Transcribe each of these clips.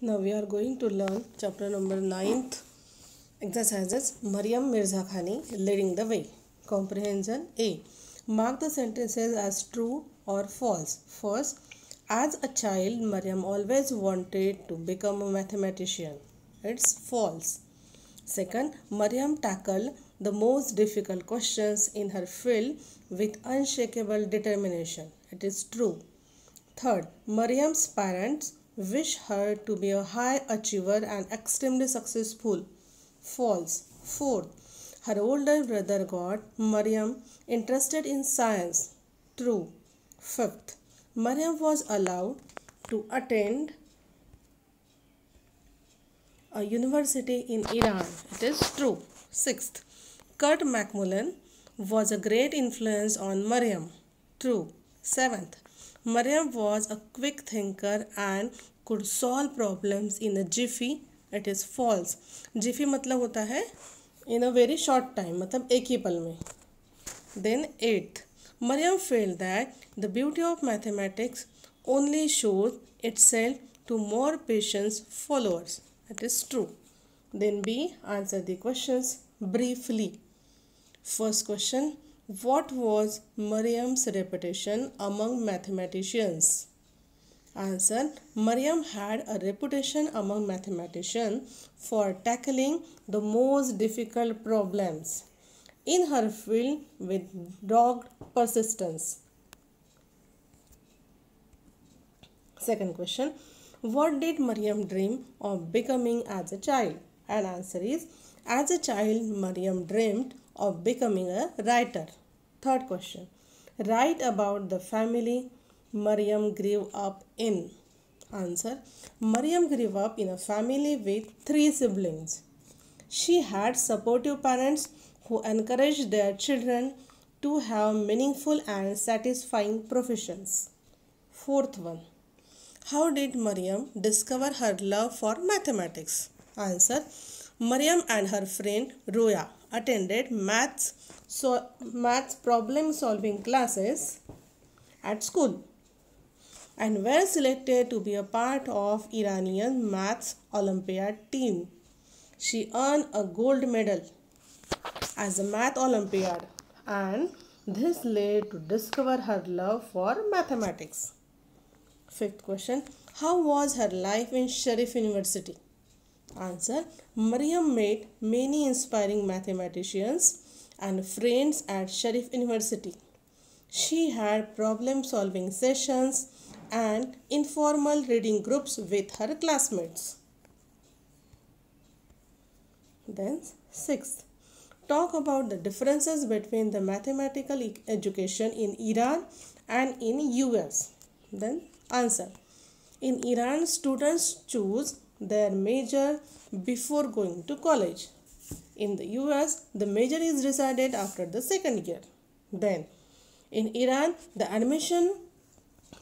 Now we are going to learn chapter number 9th exercises. Maryam Mirza Khani leading the way. Comprehension A. Mark the sentences as true or false. First, as a child, Maryam always wanted to become a mathematician. It's false. Second, Maryam tackled the most difficult questions in her field with unshakable determination. It is true. Third, Maryam's parents wish her to be a high achiever and extremely successful. False. Fourth, her older brother got Maryam interested in science. True. Fifth, Maryam was allowed to attend a university in Iran. It is true. Sixth, Kurt Macmillan was a great influence on Maryam. True. Seventh, Maryam was a quick thinker and could solve problems in a jiffy. It is false. Jiffy मतलब होता है in a very short time, मतलब एक ही पल में. Then eighth, Maryam felt that the beauty of mathematics only shows itself to more patient followers. It is true. Then B, answer the questions briefly. First question, what was Maryam's reputation among mathematicians? Answer, Maryam had a reputation among mathematicians for tackling the most difficult problems in her field with dogged persistence. Second question, what did Maryam dream of becoming as a child? And answer is, as a child, Maryam dreamed of becoming a writer. Third question, write about the family Maryam grew up in. Answer, Maryam grew up in a family with 3 siblings. She had supportive parents who encouraged their children to have meaningful and satisfying professions. Fourth one, how did Maryam discover her love for mathematics? Answer, Maryam and her friend Roya attended maths problem solving classes at school and were selected to be a part of Iranian maths Olympiad team. She earned a gold medal as a math Olympiad, and this led to discover her love for mathematics. Fifth question, how was her life in Sharif University? Answer, Maryam met many inspiring mathematicians and friends at Sharif University. She had problem solving sessions and informal reading groups with her classmates. Then sixth, talk about the differences between the mathematical education in Iran and in US. Then answer, in Iran, students choose their major before going to college. In the US, the major is decided after the second year. Then, in Iran, the admission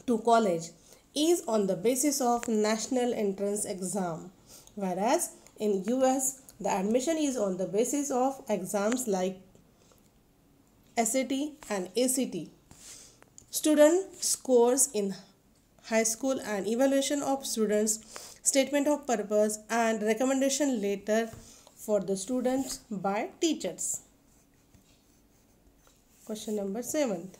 to college is on the basis of national entrance exam, whereas in US, the admission is on the basis of exams like SAT and ACT. Student scores in high school and evaluation of students, statement of purpose and recommendation letter for the students by teachers. Question number 7.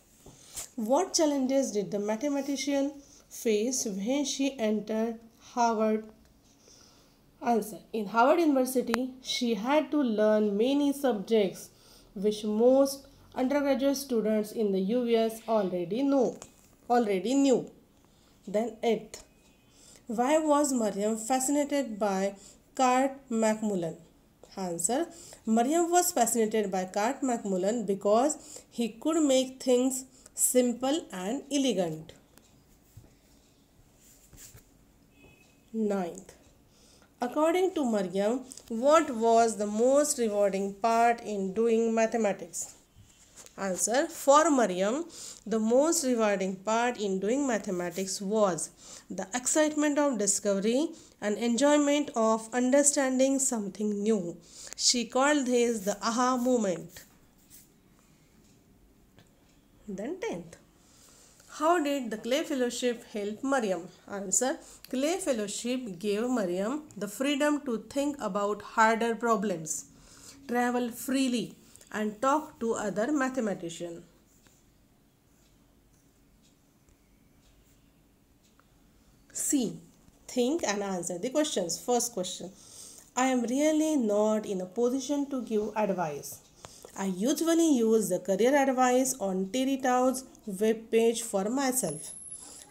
What challenges did the mathematician face when she entered Harvard? Answer, in Harvard University, she had to learn many subjects which most undergraduate students in the US already knew. Then 8th, why was Maryam fascinated by Kurt Macmillan? Answer, Maryam was fascinated by Kurt Macmillan because he could make things simple and elegant. 9th, according to Maryam, what was the most rewarding part in doing mathematics? Answer, for Maryam, the most rewarding part in doing mathematics was the excitement of discovery and enjoyment of understanding something new. She called this the aha moment. Then 10th, How did the Clay Fellowship help Mariam? Answer. Clay Fellowship gave Mariam the freedom to think about harder problems, travel freely, and talk to other mathematicians. C. Think and answer the questions. First question. I am really not in a position to give advice. I usually use the career advice on Terry Tow's webpage for myself.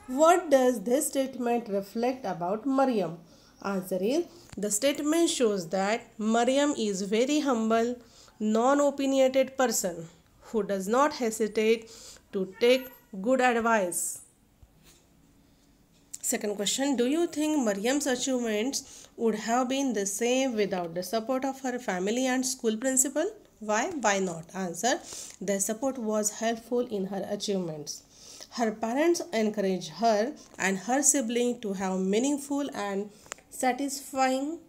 What does this statement reflect about Mariam? Answer is the statement shows that Mariam is very humble, non-opinionated person who does not hesitate to take good advice. Second question. Do you think Mariam's achievements would have been the same without the support of her family and school principal? Why? Why not? Answer. Their support was helpful in her achievements. Her parents encouraged her and her sibling to have meaningful and satisfying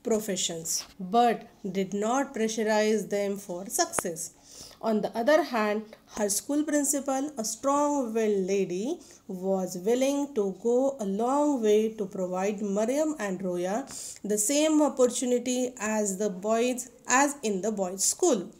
professions, but did not pressurize them for success. On the other hand, her school principal, a strong willed lady, was willing to go a long way to provide Mariam and Roya the same opportunity as in the boys' school.